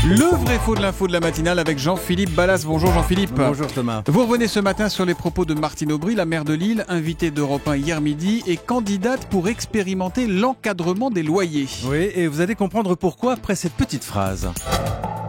Le vrai faux de l'info de la matinale avec Jean-Philippe Ballas. Bonjour Jean-Philippe. Bonjour Thomas. Vous revenez ce matin sur les propos de Martine Aubry, la maire de Lille, invitée d'Europe 1 hier midi et candidate pour expérimenter l'encadrement des loyers. Oui, et vous allez comprendre pourquoi après cette petite phrase.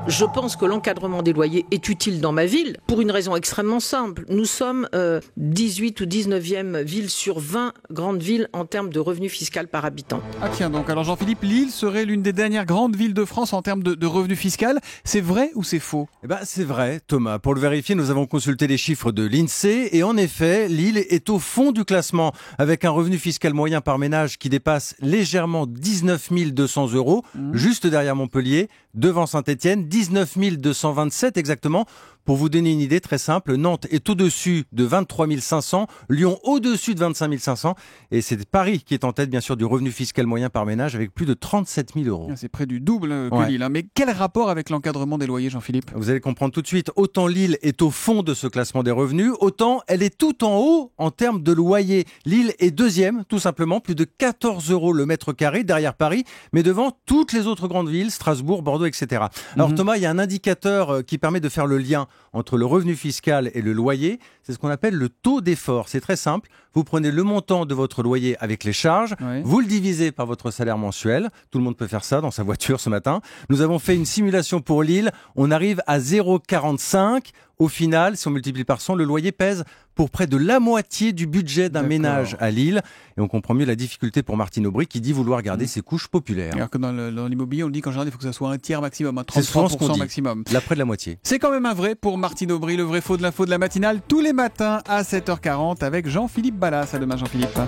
Je pense que l'encadrement des loyers est utile dans ma ville pour une raison extrêmement simple. Nous sommes 18 ou 19e ville sur 20 grandes villes en termes de revenus fiscal par habitant. Ah tiens donc, alors Jean-Philippe, Lille serait l'une des dernières grandes villes de France en termes de revenus fiscal. C'est vrai ou c'est faux ? Eh ben, c'est vrai Thomas. Pour le vérifier, nous avons consulté les chiffres de l'INSEE et en effet, Lille est au fond du classement avec un revenu fiscal moyen par ménage qui dépasse légèrement 19 200 €, juste derrière Montpellier, devant Saint-Étienne, 19 227 exactement. Pour vous donner une idée très simple, Nantes est au-dessus de 23 500, Lyon au-dessus de 25 500 et c'est Paris qui est en tête bien sûr du revenu fiscal moyen par ménage avec plus de 37 000 €. C'est près du double que Ouais. Lille. Mais quel rapport avec l'encadrement des loyers, Jean-Philippe ? Vous allez comprendre tout de suite, autant Lille est au fond de ce classement des revenus, autant elle est tout en haut en termes de loyer. Lille est deuxième, tout simplement, plus de 14 € le mètre carré derrière Paris, mais devant toutes les autres grandes villes, Strasbourg, Bordeaux, etc. Alors Thomas, il y a un indicateur qui permet de faire le lien entre le revenu fiscal et le loyer, c'est ce qu'on appelle le taux d'effort. C'est très simple, vous prenez le montant de votre loyer avec les charges, Ouais. vous le divisez par votre salaire mensuel, tout le monde peut faire ça dans sa voiture ce matin. Nous avons fait une simulation pour Lille, on arrive à 0,45. Au final, si on multiplie par 100, le loyer pèse pour près de la moitié du budget d'un D'accord. ménage à Lille. Et on comprend mieux la difficulté pour Martine Aubry qui dit vouloir garder ses couches populaires. Alors que dans l'immobilier, on dit qu'en général, il faut que ça soit un tiers maximum, un C'est souvent ce qu'on 33% dit. maximum. Là, près de la moitié. C'est quand même un vrai pour Martine Aubry, le vrai faux de l'info de la matinale, tous les matins à 7h40 avec Jean-Philippe Ballas. À demain Jean-Philippe.